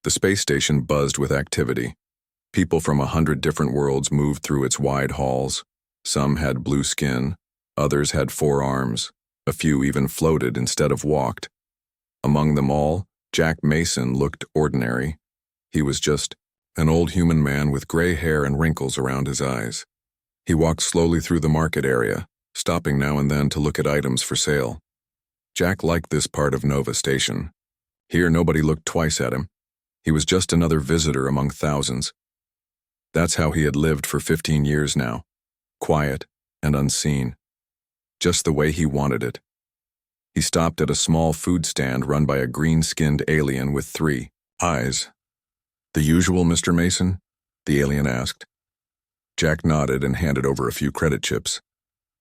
The space station buzzed with activity. People from 100 different worlds moved through its wide halls. Some had blue skin, others had 4 arms, a few even floated instead of walked. Among them all, Jack Mason looked ordinary. He was just an old human man with gray hair and wrinkles around his eyes. He walked slowly through the market area, stopping now and then to look at items for sale. Jack liked this part of Nova Station. Here nobody looked twice at him. He was just another visitor among thousands. That's how he had lived for 15 years now, quiet and unseen, just the way he wanted it. He stopped at a small food stand run by a green-skinned alien with 3 eyes. "The usual, Mr. Mason?" the alien asked. Jack nodded and handed over a few credit chips.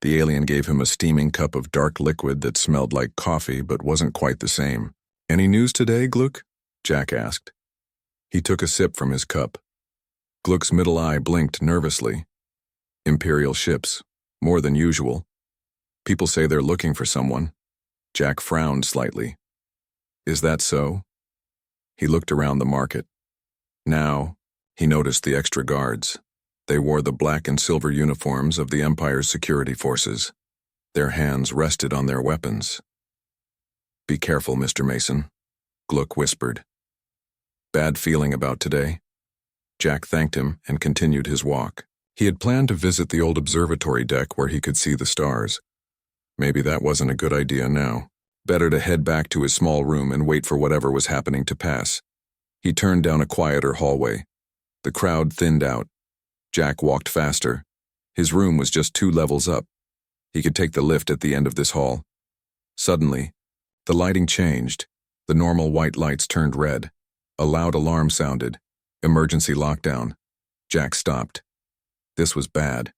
The alien gave him a steaming cup of dark liquid that smelled like coffee but wasn't quite the same. "Any news today, Gluck?" Jack asked. He took a sip from his cup. Gluck's middle eye blinked nervously. "Imperial ships, more than usual. People say they're looking for someone." Jack frowned slightly. "Is that so?" He looked around the market. Now, he noticed the extra guards. They wore the black and silver uniforms of the Empire's security forces. Their hands rested on their weapons. "Be careful, Mr. Mason," Gluck whispered. "Bad feeling about today?" Jack thanked him and continued his walk. He had planned to visit the old observatory deck where he could see the stars. Maybe that wasn't a good idea now. Better to head back to his small room and wait for whatever was happening to pass. He turned down a quieter hallway. The crowd thinned out. Jack walked faster. His room was just 2 levels up. He could take the lift at the end of this hall. Suddenly, the lighting changed. The normal white lights turned red. A loud alarm sounded. Emergency lockdown. Jack stopped. This was bad.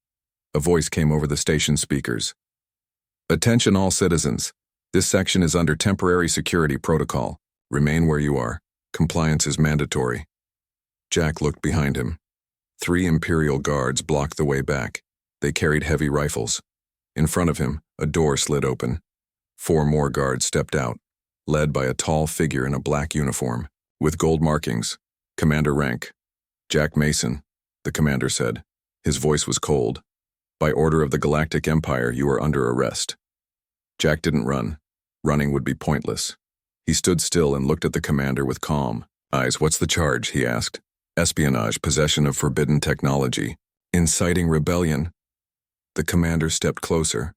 A voice came over the station speakers. "Attention all citizens. This section is under temporary security protocol. Remain where you are. Compliance is mandatory." Jack looked behind him. 3 Imperial guards blocked the way back. They carried heavy rifles. In front of him, a door slid open. 4 more guards stepped out, led by a tall figure in a black uniform, with gold markings. "Commander rank." "Jack Mason," the commander said. His voice was cold. "By order of the Galactic Empire, you are under arrest." Jack didn't run. Running would be pointless. He stood still and looked at the commander with calm eyes. "What's the charge?" he asked. "Espionage, possession of forbidden technology, inciting rebellion." The commander stepped closer.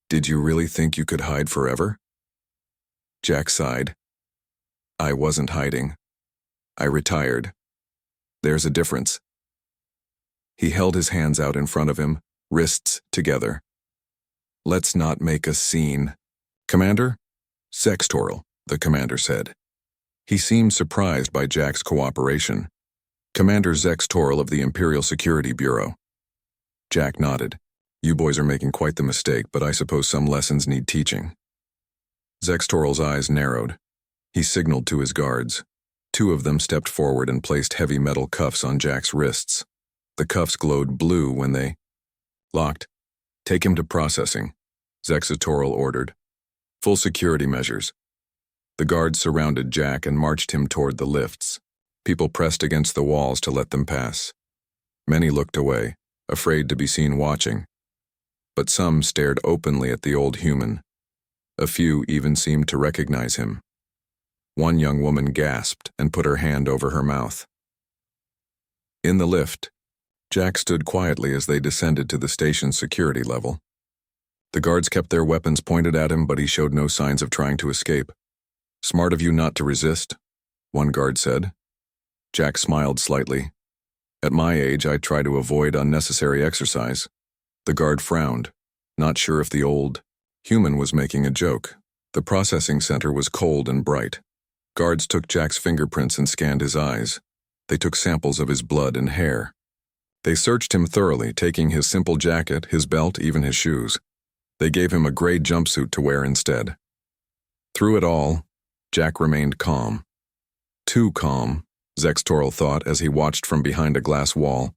"Did you really think you could hide forever?" Jack sighed. "I wasn't hiding. I retired. There's a difference." He held his hands out in front of him, wrists together. "Let's not make a scene." "Commander?" "Sextoral," the commander said. He seemed surprised by Jack's cooperation. "Commander Sextoral of the Imperial Security Bureau." Jack nodded. "You boys are making quite the mistake, but I suppose some lessons need teaching." Sextoral's eyes narrowed. He signaled to his guards. 2 of them stepped forward and placed heavy metal cuffs on Jack's wrists. The cuffs glowed blue when they locked. "Take him to processing," Sextoral ordered. "Full security measures." The guards surrounded Jack and marched him toward the lifts. People pressed against the walls to let them pass. Many looked away, afraid to be seen watching. But some stared openly at the old human. A few even seemed to recognize him. One young woman gasped and put her hand over her mouth. In the lift, Jack stood quietly as they descended to the station's security level. The guards kept their weapons pointed at him, but he showed no signs of trying to escape. "Smart of you not to resist," one guard said. Jack smiled slightly. "At my age, I try to avoid unnecessary exercise." The guard frowned, not sure if the old human was making a joke. The processing center was cold and bright. Guards took Jack's fingerprints and scanned his eyes. They took samples of his blood and hair. They searched him thoroughly, taking his simple jacket, his belt, even his shoes. They gave him a gray jumpsuit to wear instead. Through it all, Jack remained calm. Too calm, Sextoral thought as he watched from behind a glass wall.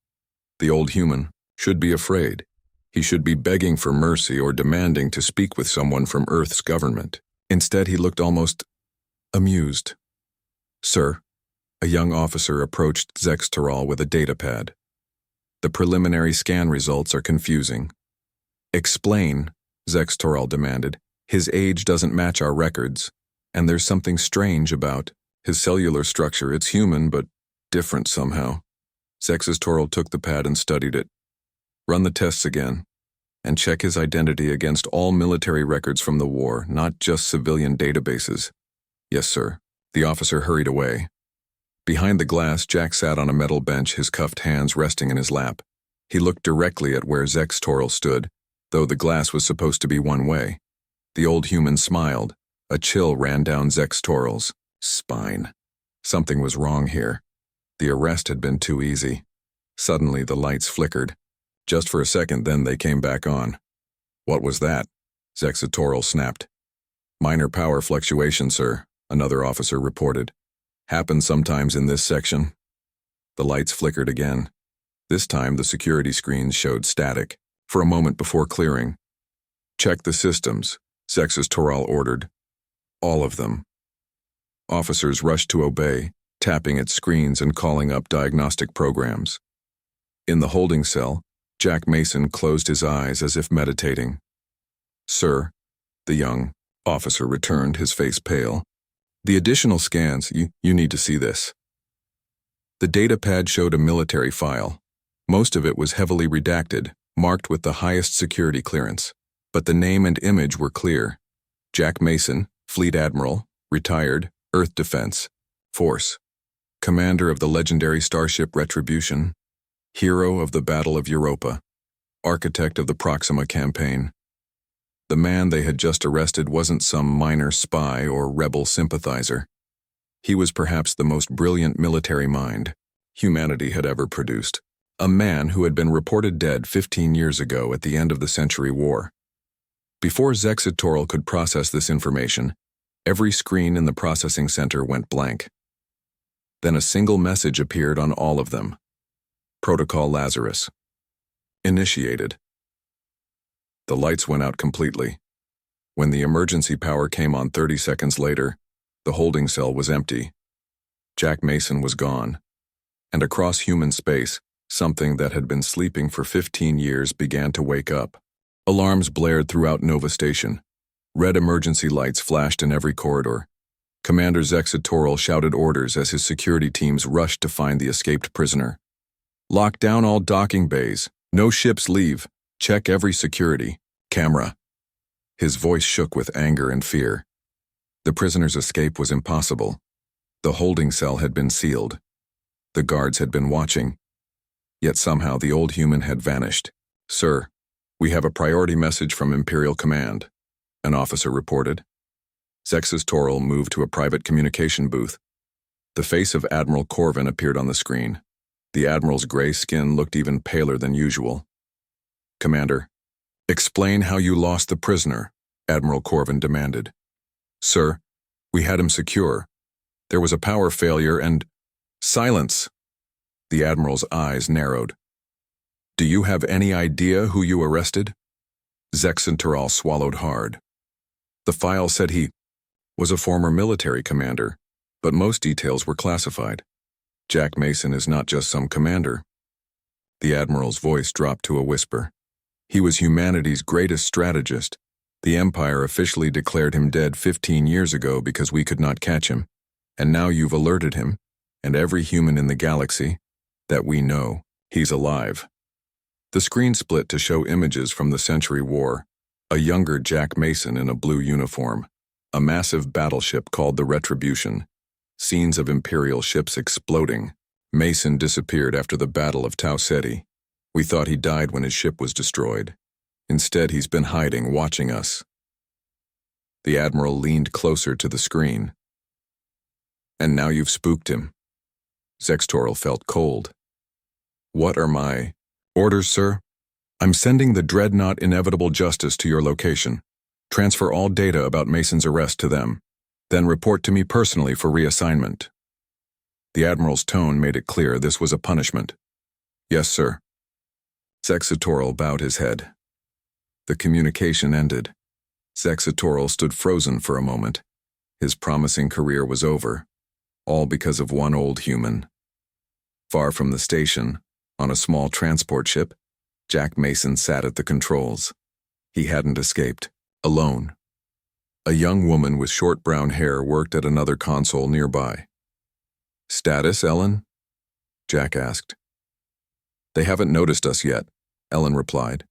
The old human should be afraid. He should be begging for mercy or demanding to speak with someone from Earth's government. Instead, he looked almost amused. "Sir," A young officer approached Zextoral with a datapad. The preliminary scan results are confusing. Explain, Zextoral demanded. His age doesn't match our records, and there's something strange about his cellular structure. It's human, but different somehow. Zextoral took the pad and studied it. Run the tests again, and check his identity against all military records from the war, not just civilian databases. Yes, sir. The officer hurried away. Behind the glass, Jack sat on a metal bench, his cuffed hands resting in his lap. He looked directly at where Zextoral stood, though the glass was supposed to be one way. The old human smiled. A chill ran down Zextoral's spine. Something was wrong here. The arrest had been too easy. Suddenly, the lights flickered. Just for a second, then they came back on. What was that? Zextoral snapped. Minor power fluctuation, sir, another officer reported. Happens sometimes in this section. The lights flickered again. This time, the security screens showed static, for a moment before clearing. Check the systems, Zextoral ordered. All of them. Officers rushed to obey, tapping at screens and calling up diagnostic programs. In the holding cell, Jack Mason closed his eyes as if meditating. Sir, the young officer returned, his face pale. The additional scans, you need to see this. The datapad showed a military file. Most of it was heavily redacted, marked with the highest security clearance, but the name and image were clear. Jack Mason, Fleet Admiral, retired, Earth Defense Force, commander of the legendary starship Retribution, hero of the Battle of Europa, architect of the Proxima campaign. The man they had just arrested wasn't some minor spy or rebel sympathizer. He was perhaps the most brilliant military mind humanity had ever produced. A man who had been reported dead 15 years ago at the end of the Century War. Before Zextoral could process this information, every screen in the processing center went blank. Then a single message appeared on all of them. Protocol Lazarus. Initiated. The lights went out completely. When the emergency power came on 30 seconds later, the holding cell was empty. Jack Mason was gone. And across human space, something that had been sleeping for 15 years began to wake up. Alarms blared throughout Nova Station. Red emergency lights flashed in every corridor. Commander Zextoral shouted orders as his security teams rushed to find the escaped prisoner. Lock down all docking bays. No ships leave. Check every security camera. His voice shook with anger and fear. The prisoner's escape was impossible. The holding cell had been sealed. The guards had been watching. Yet somehow the old human had vanished. Sir, we have a priority message from Imperial Command, an officer reported. Zextoral moved to a private communication booth. The face of Admiral Corvin appeared on the screen. The Admiral's gray skin looked even paler than usual. Commander, explain how you lost the prisoner, Admiral Corvin demanded. Sir, we had him secure. There was a power failure and... Silence! The Admiral's eyes narrowed. Do you have any idea who you arrested? Zextoral swallowed hard. The file said he was a former military commander, but most details were classified. Jack Mason is not just some commander. The Admiral's voice dropped to a whisper. He was humanity's greatest strategist. The Empire officially declared him dead 15 years ago because we could not catch him. And now you've alerted him, and every human in the galaxy, that we know he's alive. The screen split to show images from the Century War. A younger Jack Mason in a blue uniform. A massive battleship called the Retribution. Scenes of Imperial ships exploding. Mason disappeared after the Battle of Tau Ceti. We thought he died when his ship was destroyed. Instead, he's been hiding, watching us. The Admiral leaned closer to the screen. And now you've spooked him. Zextoral felt cold. What are my orders, sir? I'm sending the Dreadnought Inevitable Justice to your location. Transfer all data about Mason's arrest to them. Then report to me personally for reassignment. The Admiral's tone made it clear this was a punishment. Yes, sir. Zextoral bowed his head. The communication ended. Zextoral stood frozen for a moment. His promising career was over. all because of one old human. Far from the station, on a small transport ship, Jack Mason sat at the controls. He hadn't escaped, alone. A young woman with short brown hair worked at another console nearby. "Status, Ellen?" Jack asked. "They haven't noticed us yet," Ellen replied.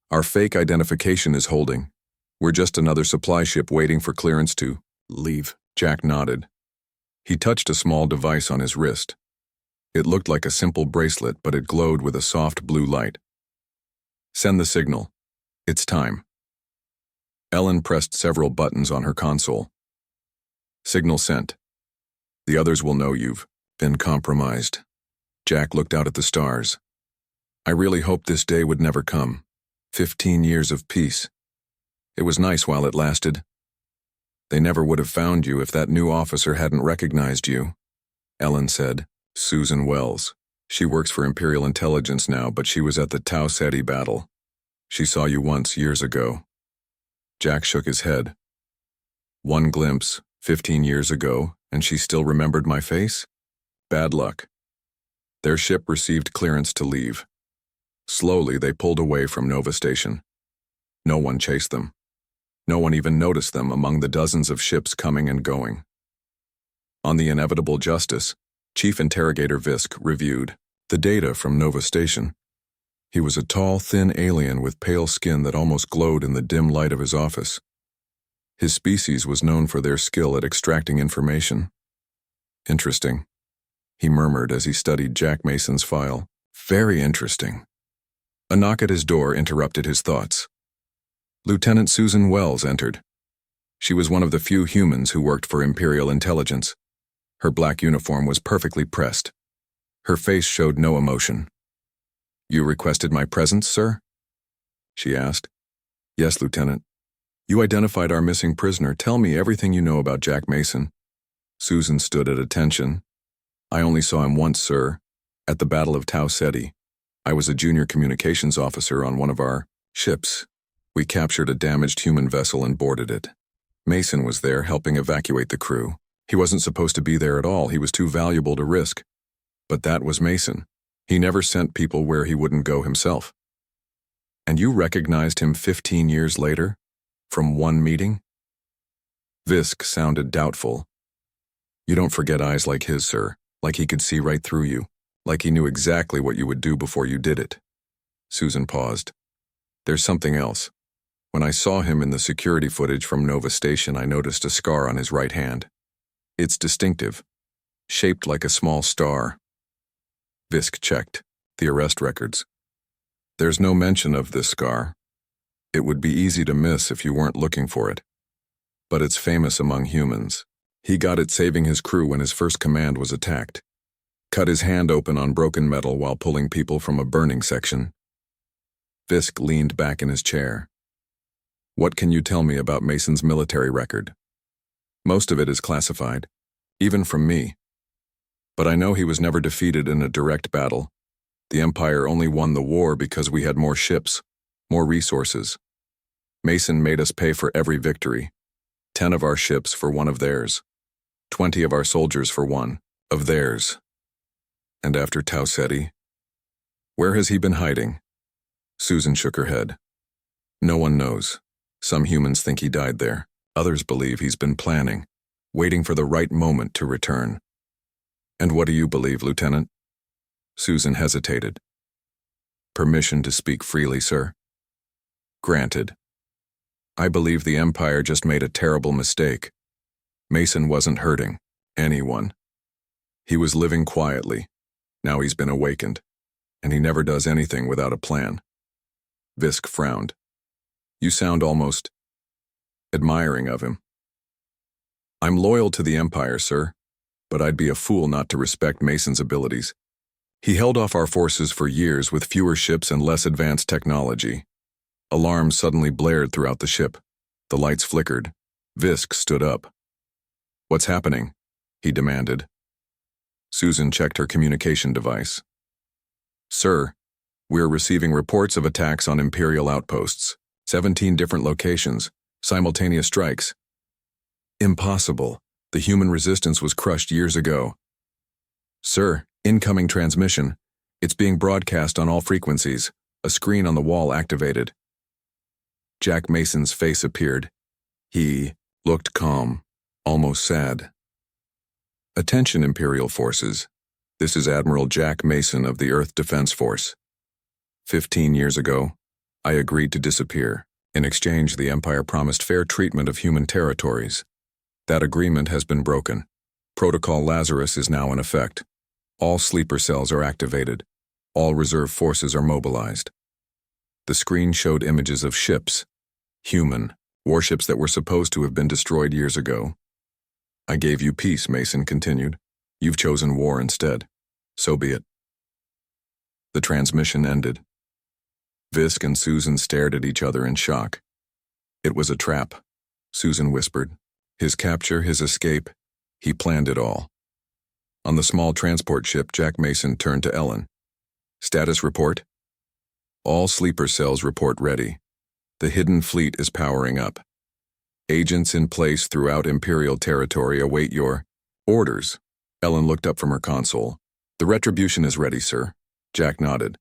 "Our fake identification is holding. We're just another supply ship waiting for clearance to leave." Jack nodded. He touched a small device on his wrist. It looked like a simple bracelet, but it glowed with a soft blue light. "Send the signal. It's time." Ellen pressed several buttons on her console. "Signal sent. The others will know you've been compromised." Jack looked out at the stars. "I really hoped this day would never come. 15 years of peace. It was nice while it lasted. They never would have found you if that new officer hadn't recognized you," Ellen said. "Susan Wells. She works for Imperial Intelligence now, but she was at the Tau Ceti battle. She saw you once years ago." Jack shook his head. "One glimpse, 15 years ago, and she still remembered my face? Bad luck." Their ship received clearance to leave. Slowly, they pulled away from Nova Station. No one chased them. No one even noticed them among the dozens of ships coming and going. On the inevitable justice, Chief Interrogator Visk reviewed the data from Nova Station. He was a tall, thin alien with pale skin that almost glowed in the dim light of his office. His species was known for their skill at extracting information. "Interesting," he murmured as he studied Jack Mason's file. "Very interesting." A knock at his door interrupted his thoughts. Lieutenant Susan Wells entered. She was one of the few humans who worked for Imperial Intelligence. Her black uniform was perfectly pressed. Her face showed no emotion. "You requested my presence, sir?" she asked. "Yes, Lieutenant. You identified our missing prisoner. Tell me everything you know about Jack Mason." Susan stood at attention. "I only saw him once, sir, at the Battle of Tau Ceti. I was a junior communications officer on one of our ships. We captured a damaged human vessel and boarded it. Mason was there helping evacuate the crew. He wasn't supposed to be there at all. He was too valuable to risk. But that was Mason. He never sent people where he wouldn't go himself." "And you recognized him 15 years later? From one meeting?" Visk sounded doubtful. "You don't forget eyes like his, sir. Like he could see right through you. Like he knew exactly what you would do before you did it." Susan paused. "There's something else. When I saw him in the security footage from Nova Station, I noticed a scar on his right hand. It's distinctive, shaped like a small star." Visk checked the arrest records. "There's no mention of this scar. It would be easy to miss if you weren't looking for it. But it's famous among humans. He got it saving his crew when his first command was attacked. Cut his hand open on broken metal while pulling people from a burning section." Visk leaned back in his chair. "What can you tell me about Mason's military record?" "Most of it is classified, even from me. But I know he was never defeated in a direct battle. The Empire only won the war because we had more ships, more resources. Mason made us pay for every victory. 10 of our ships for one of theirs. 20 of our soldiers for one of theirs." "And after Tau Ceti? Where has he been hiding?" Susan shook her head. "No one knows. Some humans think he died there. Others believe he's been planning, waiting for the right moment to return." "And what do you believe, Lieutenant?" Susan hesitated. "Permission to speak freely, sir?" "Granted. I believe the Empire just made a terrible mistake. Mason wasn't hurting anyone. He was living quietly. Now he's been awakened, and he never does anything without a plan." Visk frowned. "You sound almost admiring of him." "I'm loyal to the Empire, sir, but I'd be a fool not to respect Mason's abilities. He held off our forces for years with fewer ships and less advanced technology." Alarms suddenly blared throughout the ship. The lights flickered. Visk stood up. "What's happening?" he demanded. Susan checked her communication device. "Sir, we're receiving reports of attacks on Imperial outposts. 17 different locations. Simultaneous strikes." "Impossible. The human resistance was crushed years ago. Sir, incoming transmission. It's being broadcast on all frequencies. A screen on the wall activated. Jack Mason's face appeared. He looked calm, almost sad. Attention, Imperial forces. This is Admiral Jack Mason of the Earth Defense Force. 15 years ago, I agreed to disappear. In exchange, the Empire promised fair treatment of human territories. That agreement has been broken. Protocol Lazarus is now in effect. All sleeper cells are activated. All reserve forces are mobilized. The screen showed images of ships, human, warships that were supposed to have been destroyed years ago. I gave you peace, Mason continued. You've chosen war instead. So be it. The transmission ended. Visk and Susan stared at each other in shock. It was a trap, Susan whispered. His capture, his escape, he planned it all. On the small transport ship, Jack Mason turned to Ellen. Status report? All sleeper cells report ready. The hidden fleet is powering up. Agents in place throughout Imperial territory await your orders. Ellen looked up from her console. The retribution is ready, sir. Jack nodded.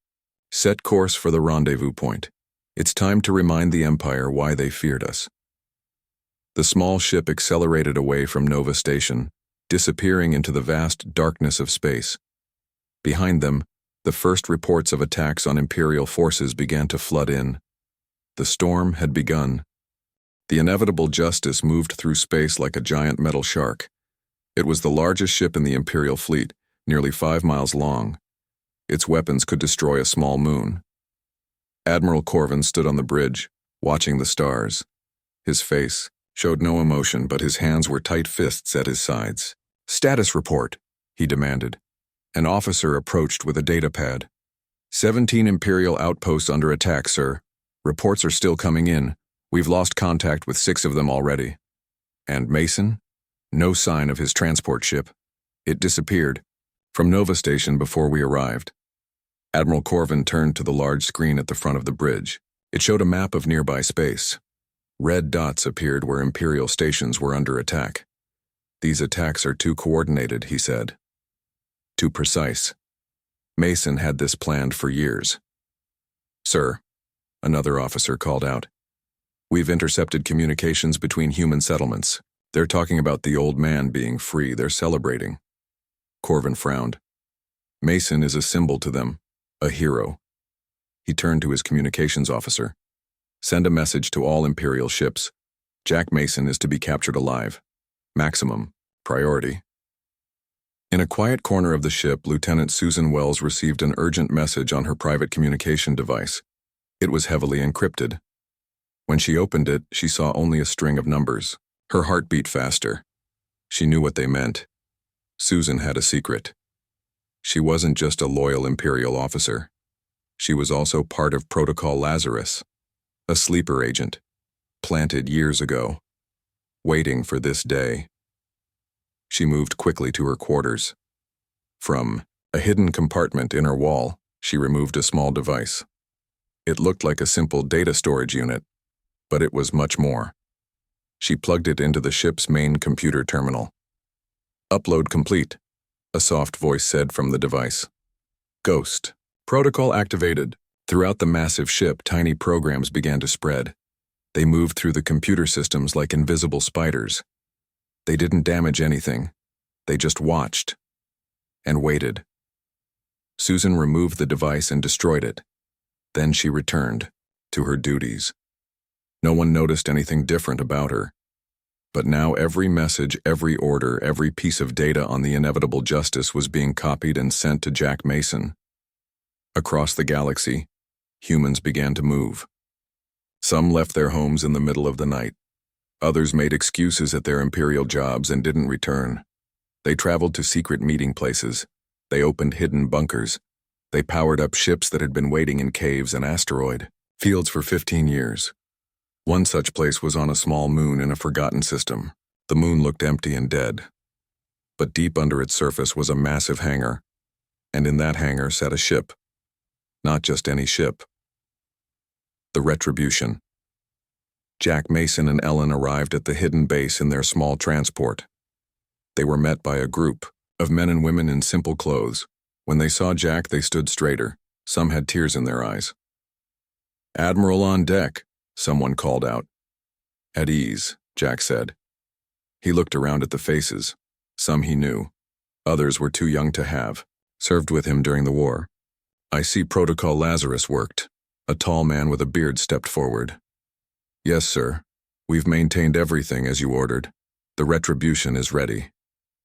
Set course for the rendezvous point. It's time to remind the Empire why they feared us. The small ship accelerated away from Nova Station, disappearing into the vast darkness of space. Behind them, the first reports of attacks on Imperial forces began to flood in. The storm had begun. The inevitable justice moved through space like a giant metal shark. It was the largest ship in the Imperial fleet, nearly 5 miles long. Its weapons could destroy a small moon. Admiral Corvin stood on the bridge, watching the stars. His face showed no emotion, but his hands were tight fists at his sides. Status report, he demanded. An officer approached with a datapad. 17 Imperial outposts under attack, sir. Reports are still coming in. We've lost contact with 6 of them already. And Mason? No sign of his transport ship. It disappeared from Nova Station before we arrived. Admiral Corvin turned to the large screen at the front of the bridge. It showed a map of nearby space. Red dots appeared where Imperial stations were under attack. These attacks are too coordinated, he said. Too precise. Mason had this planned for years. Sir, another officer called out. We've intercepted communications between human settlements. They're talking about the old man being free. They're celebrating. Corvin frowned. Mason is a symbol to them, a hero. He turned to his communications officer. Send a message to all Imperial ships. Jack Mason is to be captured alive. Maximum priority. In a quiet corner of the ship, Lieutenant Susan Wells received an urgent message on her private communication device. It was heavily encrypted. When she opened it, she saw only a string of numbers. Her heart beat faster. She knew what they meant. Susan had a secret. She wasn't just a loyal Imperial officer. She was also part of Protocol Lazarus, a sleeper agent, planted years ago, waiting for this day. She moved quickly to her quarters. From a hidden compartment in her wall, she removed a small device. It looked like a simple data storage unit, but it was much more. She plugged it into the ship's main computer terminal. Upload complete, a soft voice said from the device. Ghost. Protocol activated. Throughout the massive ship, tiny programs began to spread. They moved through the computer systems like invisible spiders. They didn't damage anything. They just watched and waited. Susan removed the device and destroyed it. Then she returned to her duties. No one noticed anything different about her. But now every message, every order, every piece of data on the inevitable justice was being copied and sent to Jack Mason. Across the galaxy, humans began to move. Some left their homes in the middle of the night. Others made excuses at their Imperial jobs and didn't return. They traveled to secret meeting places. They opened hidden bunkers. They powered up ships that had been waiting in caves and asteroid fields for 15 years. One such place was on a small moon in a forgotten system. The moon looked empty and dead. But deep under its surface was a massive hangar. And in that hangar sat a ship. Not just any ship. The Retribution. Jack Mason and Ellen arrived at the hidden base in their small transport. They were met by a group of men and women in simple clothes. When they saw Jack, they stood straighter. Some had tears in their eyes. "Admiral on deck," someone called out. "At ease," Jack said. He looked around at the faces. Some he knew. Others were too young to have. Served with him during the war. "I see Protocol Lazarus worked." A tall man with a beard stepped forward. "Yes, sir. We've maintained everything as you ordered. The retribution is ready."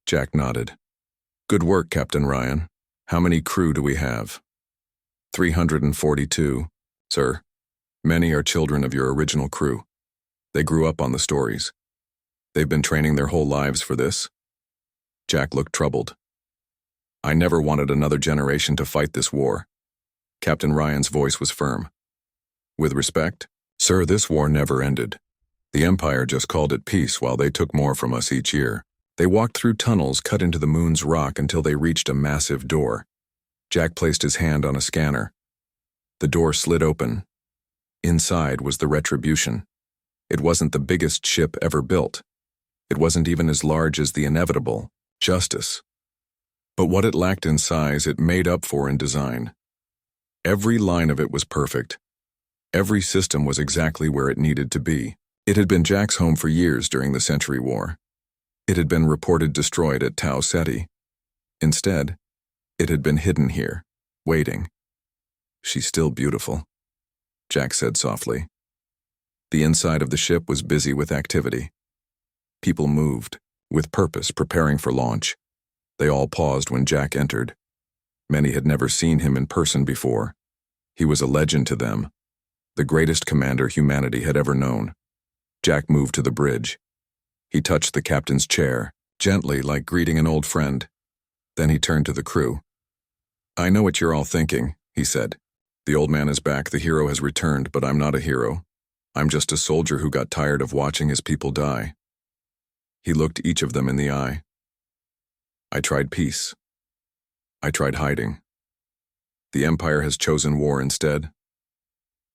Jack nodded. "Good work, Captain Ryan. How many crew do we have?" 342, sir. Many are children of your original crew. They grew up on the stories. They've been training their whole lives for this." Jack looked troubled. "I never wanted another generation to fight this war." Captain Ryan's voice was firm. "With respect, sir, this war never ended. The Empire just called it peace while they took more from us each year. They walked through tunnels cut into the moon's rock until they reached a massive door." Jack placed his hand on a scanner. The door slid open. Inside was the Retribution. It wasn't the biggest ship ever built. It wasn't even as large as the inevitable Justice. But what it lacked in size, it made up for in design. Every line of it was perfect. Every system was exactly where it needed to be. It had been Jack's home for years during the Century War. It had been reported destroyed at Tau Ceti. Instead, it had been hidden here, waiting. "She's still beautiful," Jack said softly. The inside of the ship was busy with activity. People moved, with purpose, preparing for launch. They all paused when Jack entered. Many had never seen him in person before. He was a legend to them, the greatest commander humanity had ever known. Jack moved to the bridge. He touched the captain's chair, gently, like greeting an old friend. Then he turned to the crew. "I know what you're all thinking," he said. "The old man is back, the hero has returned, but I'm not a hero. I'm just a soldier who got tired of watching his people die." He looked each of them in the eye. "I tried peace. I tried hiding. The Empire has chosen war instead.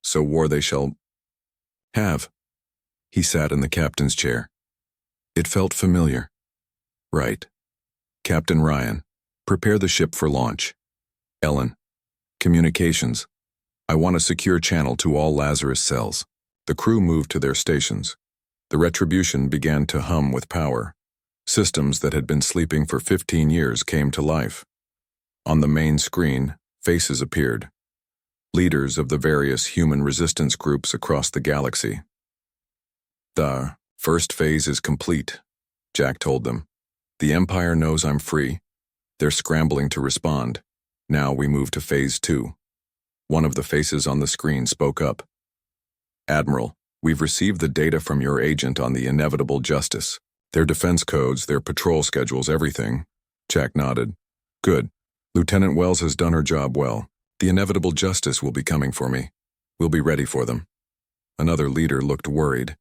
So war they shall have." He sat in the captain's chair. It felt familiar. "Right. Captain Ryan, prepare the ship for launch. Ellen, communications. I want a secure channel to all Lazarus cells." The crew moved to their stations. The Retribution began to hum with power. Systems that had been sleeping for 15 years came to life. On the main screen, faces appeared. Leaders of the various human resistance groups across the galaxy. "The first phase is complete," Jack told them. "The Empire knows I'm free. They're scrambling to respond. Now we move to phase 2. One of the faces on the screen spoke up. "Admiral, we've received the data from your agent on the inevitable Justice. Their defense codes, their patrol schedules, everything." Jack nodded. "Good. Lieutenant Wells has done her job well. The inevitable Justice will be coming for me. We'll be ready for them." Another leader looked worried.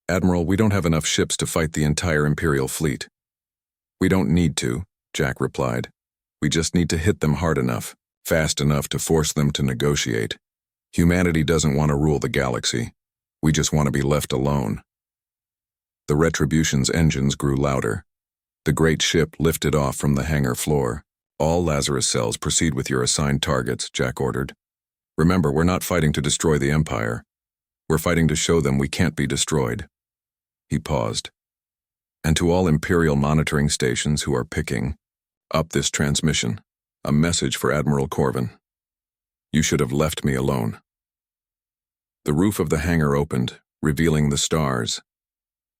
"Admiral, we don't have enough ships to fight the entire Imperial fleet." "We don't need to," Jack replied. "We just need to hit them hard enough, fast enough to force them to negotiate. Humanity doesn't want to rule the galaxy. We just want to be left alone." The Retribution's engines grew louder. The great ship lifted off from the hangar floor. "All Lazarus cells proceed with your assigned targets," Jack ordered. "Remember, we're not fighting to destroy the Empire. We're fighting to show them we can't be destroyed." He paused. "And to all Imperial monitoring stations who are picking up this transmission, a message for Admiral Corvin. You should have left me alone." The roof of the hangar opened, revealing the stars.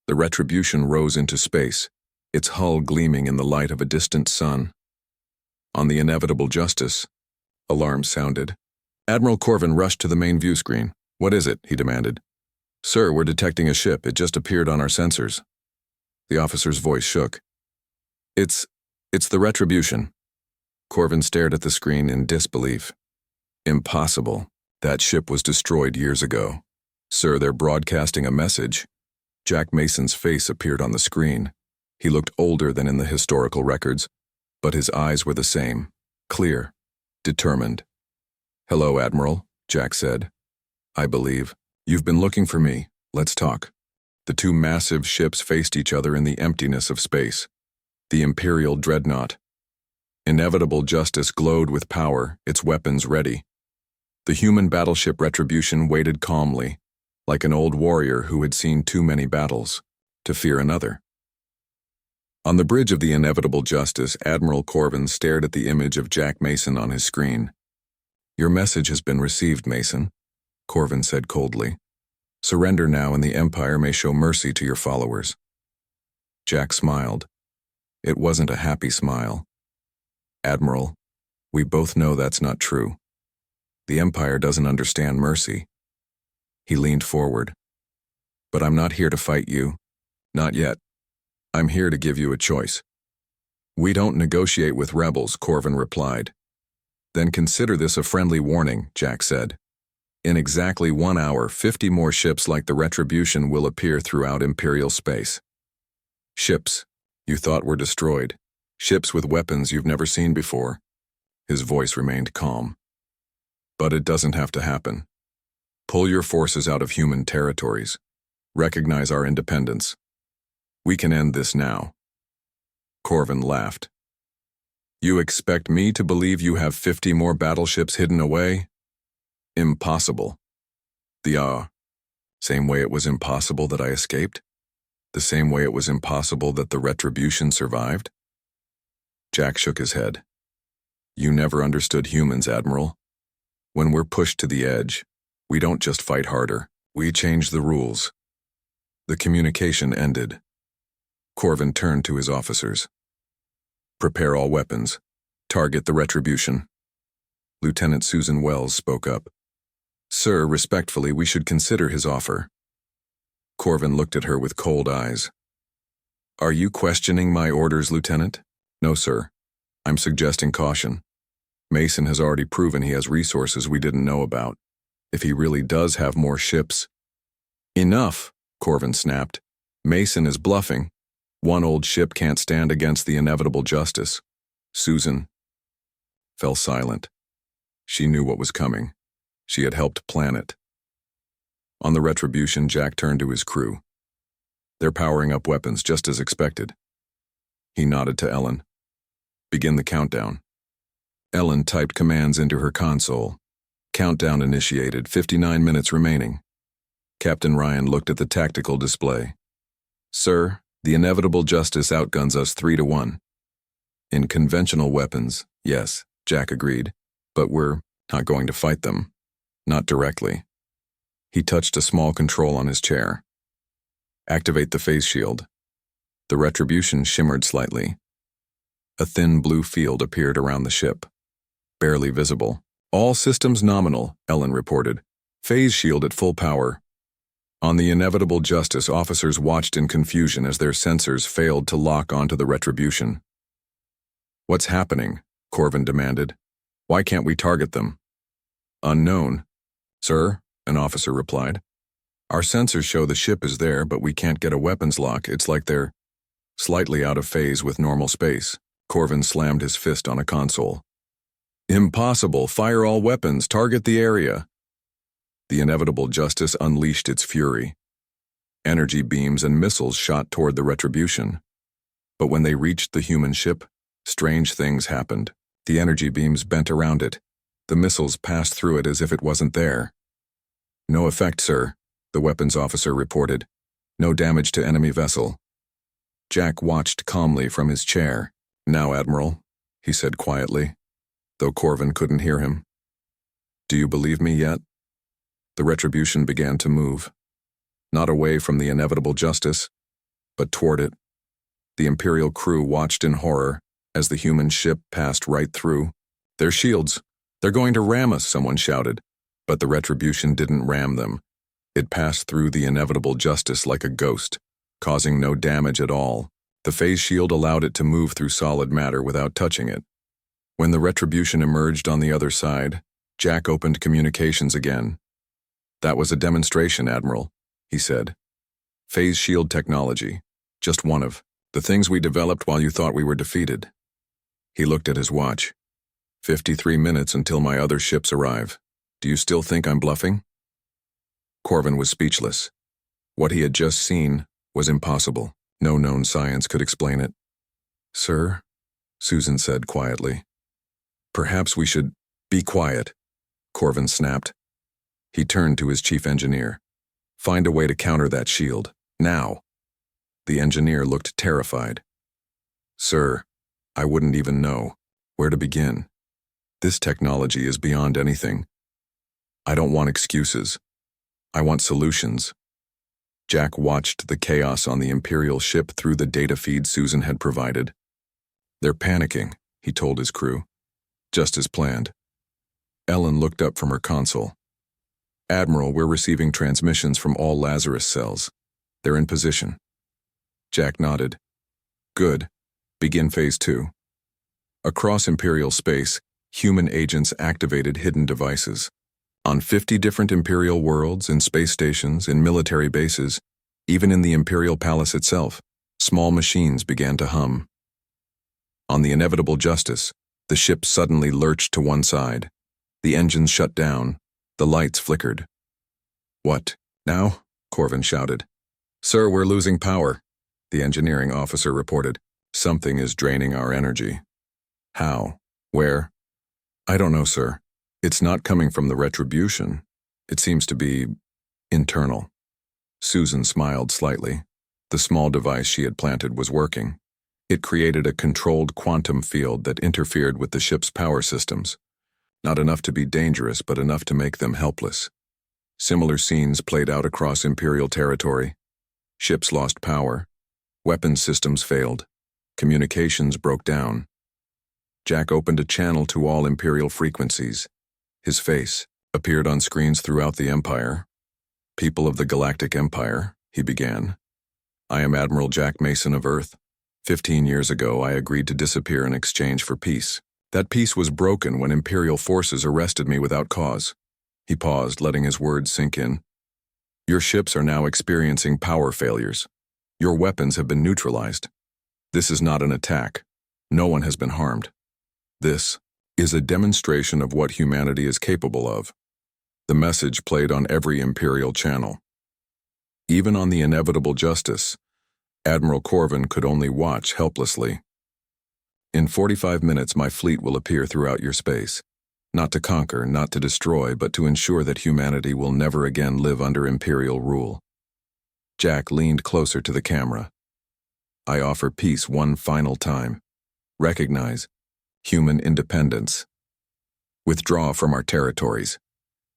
The Retribution rose into space, its hull gleaming in the light of a distant sun. On the inevitable Justice, alarms sounded. Admiral Corvin rushed to the main view screen. "What is it?" he demanded. "Sir, we're detecting a ship. It just appeared on our sensors." The officer's voice shook. It's the Retribution." Corvin stared at the screen in disbelief. "Impossible. That ship was destroyed years ago." "Sir, they're broadcasting a message." Jack Mason's face appeared on the screen. He looked older than in the historical records, but his eyes were the same, clear, determined. "Hello, Admiral," Jack said. "I believe. You've been looking for me. Let's talk." The two massive ships faced each other in the emptiness of space. The Imperial Dreadnought. Inevitable Justice glowed with power, its weapons ready. The human battleship Retribution waited calmly, like an old warrior who had seen too many battles, to fear another. On the bridge of the Inevitable Justice, Admiral Corvin stared at the image of Jack Mason on his screen. "Your message has been received, Mason," Corvin said coldly. "Surrender now and the Empire may show mercy to your followers." Jack smiled. It wasn't a happy smile. "Admiral, we both know that's not true. The Empire doesn't understand mercy." He leaned forward. "But I'm not here to fight you. Not yet. I'm here to give you a choice." "We don't negotiate with rebels," Corvin replied. "Then consider this a friendly warning," Jack said. "In exactly 1 hour, 50 more ships like the Retribution will appear throughout Imperial space. Ships you thought were destroyed. Ships with weapons you've never seen before." His voice remained calm. "But it doesn't have to happen. Pull your forces out of human territories. Recognize our independence. We can end this now." Corvin laughed. "You expect me to believe you have 50 more battleships hidden away? Impossible." Same way it was impossible that I escaped? The same way it was impossible that the Retribution survived?" Jack shook his head. "You never understood humans, Admiral. When we're pushed to the edge, we don't just fight harder, we change the rules." The communication ended. Corvin turned to his officers. "Prepare all weapons. Target the Retribution." Lieutenant Susan Wells spoke up. "Sir, respectfully, we should consider his offer." Corvin looked at her with cold eyes. "Are you questioning my orders, Lieutenant?" "No, sir. I'm suggesting caution. Mason has already proven he has resources we didn't know about. If he really does have more ships—" "Enough," Corvin snapped. "Mason is bluffing. One old ship can't stand against the Inevitable Justice." Susan fell silent. She knew what was coming. She had helped plan it. On the Retribution, Jack turned to his crew. "They're powering up weapons, just as expected." He nodded to Ellen. "Begin the countdown." Ellen typed commands into her console. Countdown initiated, 59 minutes remaining. Captain Ryan looked at the tactical display. "Sir, the Inevitable Justice outguns us 3-1. In conventional weapons, yes," Jack agreed, "but we're not going to fight them. Not directly." He touched a small control on his chair. "Activate the phase shield." The Retribution shimmered slightly. A thin blue field appeared around the ship. Barely visible. "All systems nominal," Ellen reported. "Phase shield at full power." On the Inevitable Justice, officers watched in confusion as their sensors failed to lock onto the Retribution. "What's happening?" Corvin demanded. "Why can't we target them?" "Unknown." "Sir," an officer replied. "Our sensors show the ship is there, but we can't get a weapons lock. It's like they're slightly out of phase with normal space." Corvin slammed his fist on a console. "Impossible! Fire all weapons! Target the area!" The Inevitable Justice unleashed its fury. Energy beams and missiles shot toward the Retribution. But when they reached the human ship, strange things happened. The energy beams bent around it. The missiles passed through it as if it wasn't there. "No effect, sir," the weapons officer reported. "No damage to enemy vessel." Jack watched calmly from his chair. "Now, Admiral," he said quietly, though Corvin couldn't hear him. "Do you believe me yet?" The Retribution began to move. Not away from the Inevitable Justice, but toward it. The Imperial crew watched in horror as the human ship passed right through. "Their shields! They're going to ram us," someone shouted. But the Retribution didn't ram them. It passed through the Inevitable Justice like a ghost, causing no damage at all. The phase shield allowed it to move through solid matter without touching it. When the Retribution emerged on the other side, Jack opened communications again. "That was a demonstration, Admiral," he said. "Phase shield technology. Just one of the things we developed while you thought we were defeated." He looked at his watch. 53 minutes until my other ships arrive. Do you still think I'm bluffing?" Corvin was speechless. What he had just seen was impossible. No known science could explain it. Sir, Susan said quietly. Perhaps we should be quiet, Corvin snapped. He turned to his chief engineer. Find a way to counter that shield, now. The engineer looked terrified. Sir, I wouldn't even know where to begin. This technology is beyond anything. I don't want excuses. I want solutions. Jack watched the chaos on the Imperial ship through the data feed Susan had provided. They're panicking, he told his crew. Just as planned. Ellen looked up from her console. Admiral, we're receiving transmissions from all Lazarus cells. They're in position. Jack nodded. Good. Begin Phase 2. Across Imperial space, human agents activated hidden devices. On 50 different Imperial worlds, in space stations, in military bases, even in the Imperial Palace itself, small machines began to hum. On the inevitable Justice, the ship suddenly lurched to one side. The engines shut down. The lights flickered. What, now? Corvin shouted. Sir, we're losing power, the engineering officer reported. Something is draining our energy. How? Where? I don't know, sir. It's not coming from the retribution. It seems to be internal. Susan smiled slightly. The small device she had planted was working. It created a controlled quantum field that interfered with the ship's power systems. Not enough to be dangerous, but enough to make them helpless. Similar scenes played out across Imperial territory. Ships lost power. Weapons systems failed. Communications broke down. Jack opened a channel to all Imperial frequencies. His face appeared on screens throughout the Empire. People of the Galactic Empire, he began. I am Admiral Jack Mason of Earth. 15 years ago, I agreed to disappear in exchange for peace. That peace was broken when Imperial forces arrested me without cause. He paused, letting his words sink in. Your ships are now experiencing power failures. Your weapons have been neutralized. This is not an attack. No one has been harmed. This is a demonstration of what humanity is capable of. The message played on every Imperial channel. Even on the inevitable Justice, Admiral Corvin could only watch helplessly. In 45 minutes, my fleet will appear throughout your space. Not to conquer, not to destroy, but to ensure that humanity will never again live under Imperial rule. Jack leaned closer to the camera. I offer peace one final time. Recognize human independence. Withdraw from our territories.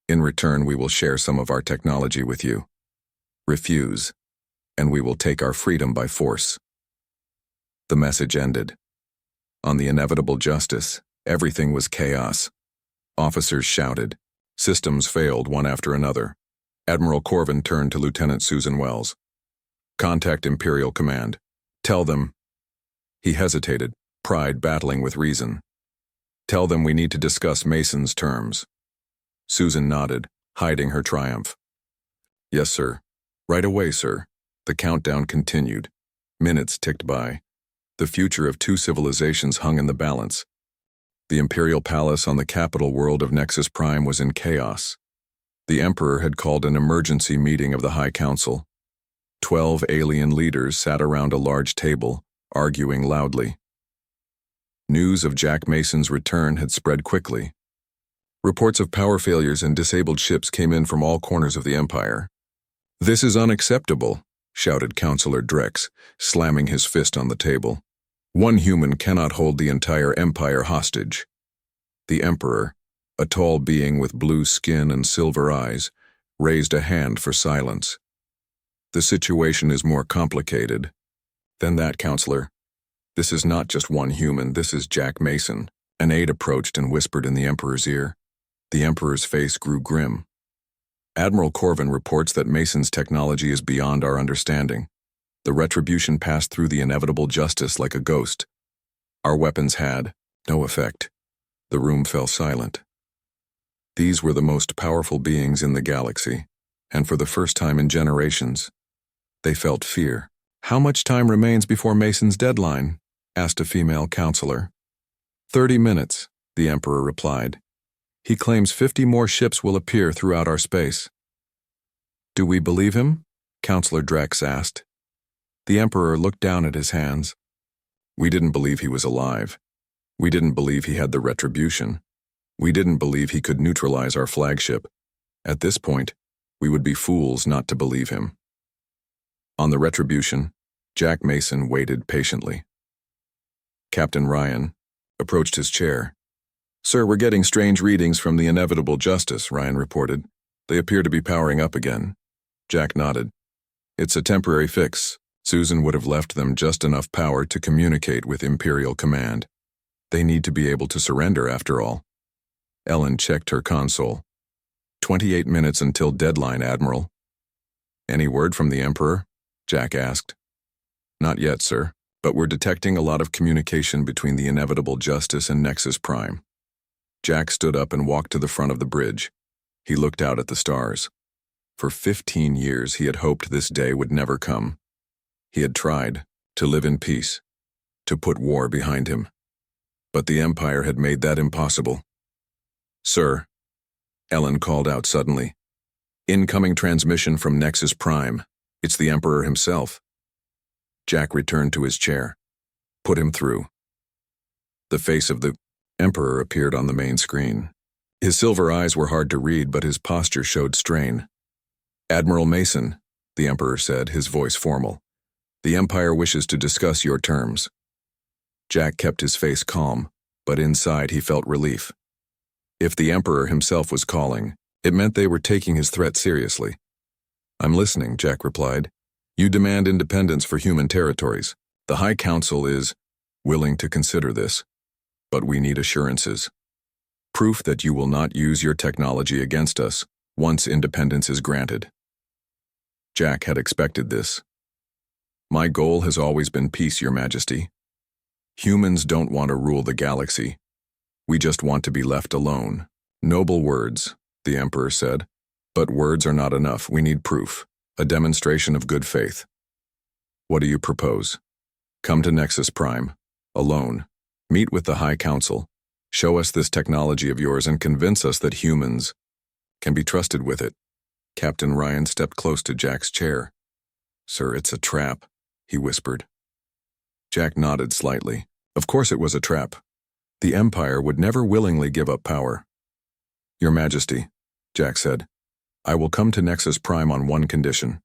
In return, we will share some of our technology with you. Refuse, and we will take our freedom by force. The message ended. On the inevitable Justice, everything was chaos. Officers shouted. Systems failed one after another. Admiral Corvin turned to Lieutenant Susan Wells. Contact Imperial Command. Tell them. He hesitated, pride battling with reason. Tell them we need to discuss Mason's terms. Susan nodded, hiding her triumph. Yes, sir. Right away, sir. The countdown continued. Minutes ticked by. The future of two civilizations hung in the balance. The Imperial Palace on the capital world of Nexus Prime was in chaos. The Emperor had called an emergency meeting of the High Council. 12 alien leaders sat around a large table, arguing loudly. News of Jack Mason's return had spread quickly. Reports of power failures and disabled ships came in from all corners of the Empire. This is unacceptable, shouted Councillor Drex, slamming his fist on the table. One human cannot hold the entire Empire hostage. The Emperor, a tall being with blue skin and silver eyes, raised a hand for silence. The situation is more complicated than that, Counselor. This is not just one human, this is Jack Mason. An aide approached and whispered in the Emperor's ear. The Emperor's face grew grim. Admiral Corvin reports that Mason's technology is beyond our understanding. The retribution passed through the inevitable Justice like a ghost. Our weapons had no effect. The room fell silent. These were the most powerful beings in the galaxy, and for the first time in generations, they felt fear. How much time remains before Mason's deadline? Asked a female counselor. 30 minutes, the Emperor replied. He claims 50 more ships will appear throughout our space. Do we believe him? Counselor Drex asked. The Emperor looked down at his hands. We didn't believe he was alive. We didn't believe he had the retribution. We didn't believe he could neutralize our flagship. At this point, we would be fools not to believe him. On the retribution, Jack Mason waited patiently. Captain Ryan approached his chair. "Sir, we're getting strange readings from the Inevitable Justice," Ryan reported. "They appear to be powering up again." Jack nodded. "It's a temporary fix. Susan would have left them just enough power to communicate with Imperial Command. They need to be able to surrender after all." Ellen checked her console. 28 minutes until deadline, Admiral." "Any word from the Emperor?" Jack asked. "Not yet, sir, but we're detecting a lot of communication between the Inevitable Justice and Nexus Prime." Jack stood up and walked to the front of the bridge. He looked out at the stars. For 15 years he had hoped this day would never come. He had tried to live in peace, to put war behind him. But the Empire had made that impossible. "Sir," Ellen called out suddenly. "Incoming transmission from Nexus Prime. It's the Emperor himself." Jack returned to his chair. "Put him through." The face of the Emperor appeared on the main screen. His silver eyes were hard to read, but his posture showed strain. "Admiral Mason," the Emperor said, his voice formal. "The Empire wishes to discuss your terms." Jack kept his face calm, but inside he felt relief. If the Emperor himself was calling, it meant they were taking his threat seriously. "I'm listening," Jack replied. "You demand independence for human territories. The High Council is willing to consider this, but we need assurances. Proof that you will not use your technology against us once independence is granted." Jack had expected this. "My goal has always been peace, Your Majesty. Humans don't want to rule the galaxy. We just want to be left alone." "Noble words," the Emperor said. "But words are not enough. We need proof, a demonstration of good faith." "What do you propose?" "Come to Nexus Prime, alone. Meet with the High Council. Show us this technology of yours and convince us that humans can be trusted with it." Captain Ryan stepped close to Jack's chair. "Sir, it's a trap," he whispered. Jack nodded slightly. Of course it was a trap. The Empire would never willingly give up power. "Your Majesty," Jack said, "I will come to Nexus Prime on one condition.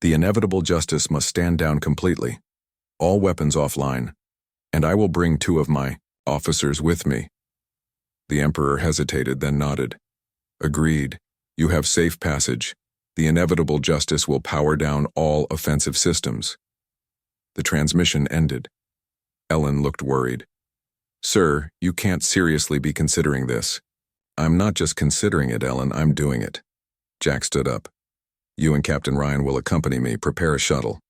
The Inevitable Justice must stand down completely, all weapons offline, and I will bring 2 of my officers with me." The Emperor hesitated, then nodded. "Agreed. You have safe passage. The Inevitable Justice will power down all offensive systems." The transmission ended. Ellen looked worried. "Sir, you can't seriously be considering this." "I'm not just considering it, Ellen, I'm doing it." Jack stood up. "You and Captain Ryan will accompany me. Prepare a shuttle."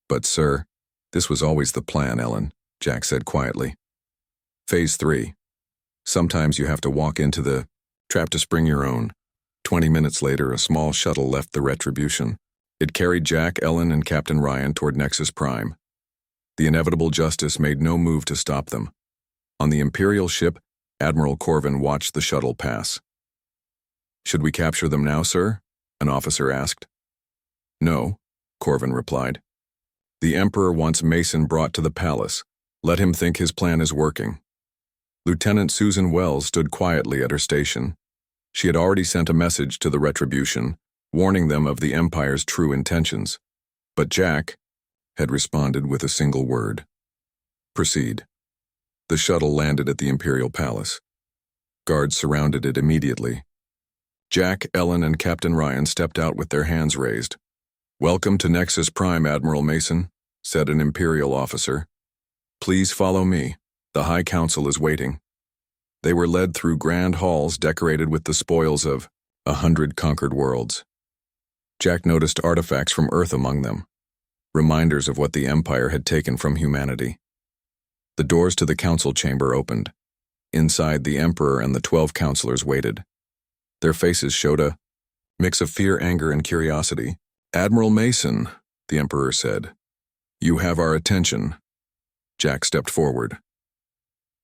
"But sir, this was always the plan, Ellen," Jack said quietly. Phase 3. Sometimes you have to walk into the trap to spring your own. 20 minutes later, a small shuttle left the Retribution. It carried Jack, Ellen, and Captain Ryan toward Nexus Prime. The Inevitable Justice made no move to stop them. On the Imperial ship, Admiral Corvin watched the shuttle pass. "Should we capture them now, sir?" an officer asked. "No," Corvin replied. "The Emperor wants Mason brought to the palace. Let him think his plan is working." Lieutenant Susan Wells stood quietly at her station. She had already sent a message to the Retribution, warning them of the Empire's true intentions. But Jack had responded with a single word. "Proceed." The shuttle landed at the Imperial Palace. Guards surrounded it immediately. Jack, Ellen, and Captain Ryan stepped out with their hands raised. "Welcome to Nexus Prime, Admiral Mason," said an Imperial officer. "Please follow me. The High Council is waiting." They were led through grand halls decorated with the spoils of 100 conquered worlds. Jack noticed artifacts from Earth among them, reminders of what the Empire had taken from humanity. The doors to the council chamber opened. Inside, the Emperor and the 12 counselors waited. Their faces showed a mix of fear, anger, and curiosity. "Admiral Mason," the Emperor said, "you have our attention." Jack stepped forward.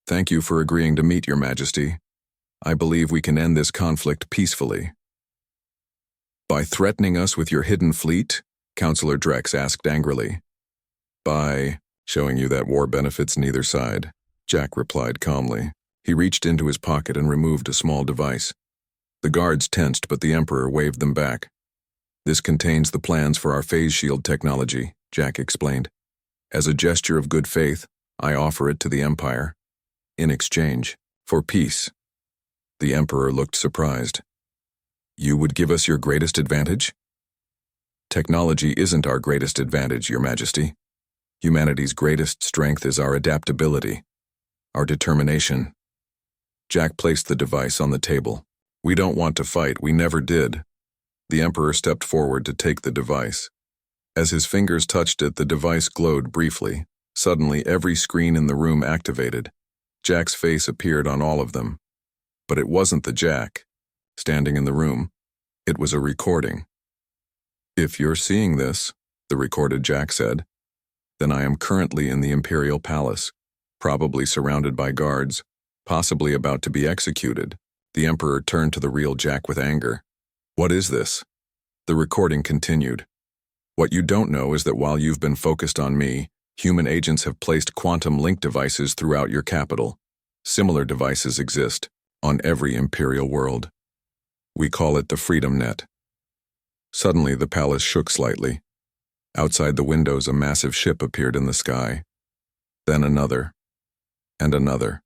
"Thank you for agreeing to meet, Your Majesty. I believe we can end this conflict peacefully." "By threatening us with your hidden fleet?" Counselor Drex asked angrily. "By Showing you that war benefits neither side, Jack replied calmly. He reached into his pocket and removed a small device. The guards tensed, but the Emperor waved them back. This contains the plans for our phase shield technology, Jack explained. As a gesture of good faith, I offer it to the Empire. In exchange for peace. The Emperor looked surprised. You would give us your greatest advantage? Technology isn't our greatest advantage, Your Majesty. Humanity's greatest strength is our adaptability, our determination. Jack placed the device on the table. We don't want to fight, we never did. The Emperor stepped forward to take the device. As his fingers touched it, the device glowed briefly. Suddenly, every screen in the room activated. Jack's face appeared on all of them. But it wasn't the Jack standing in the room. It was a recording. If you're seeing this, the recorded Jack said, then I am currently in the Imperial Palace, probably surrounded by guards, possibly about to be executed. The Emperor turned to the real Jack with anger. What is this? The recording continued. What you don't know is that while you've been focused on me, human agents have placed quantum link devices throughout your capital. Similar devices exist on every Imperial world. We call it the Freedom Net. Suddenly, the palace shook slightly. Outside the windows, a massive ship appeared in the sky. Then another, and another.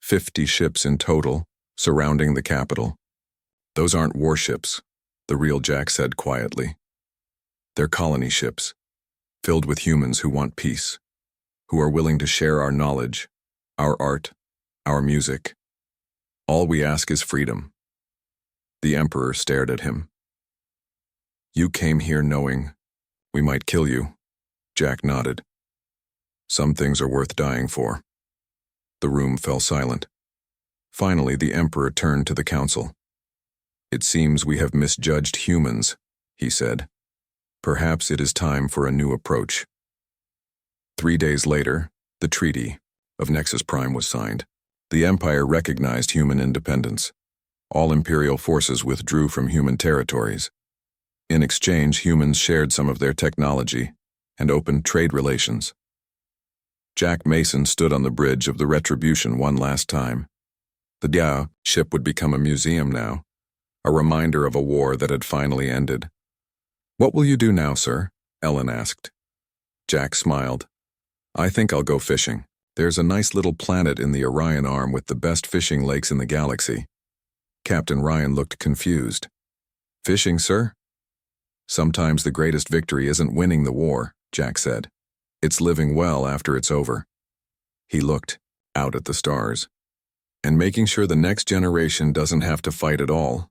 50 ships in total, surrounding the capital. Those aren't warships, the real Jack said quietly. They're colony ships, filled with humans who want peace, who are willing to share our knowledge, our art, our music. All we ask is freedom. The Emperor stared at him. You came here knowing we might kill you, Jack nodded. Some things are worth dying for. The room fell silent. Finally, the Emperor turned to the council. It seems we have misjudged humans, he said. Perhaps it is time for a new approach. 3 days later, the Treaty of Nexus Prime was signed. The Empire recognized human independence. All Imperial forces withdrew from human territories. In exchange, humans shared some of their technology and opened trade relations. Jack Mason stood on the bridge of the Retribution one last time. The Dia ship would become a museum now, a reminder of a war that had finally ended. What will you do now, sir? Ellen asked. Jack smiled. I think I'll go fishing. There's a nice little planet in the Orion Arm with the best fishing lakes in the galaxy. Captain Ryan looked confused. Fishing, sir? Sometimes the greatest victory isn't winning the war, Jack said. It's living well after it's over. He looked out at the stars. And making sure the next generation doesn't have to fight at all.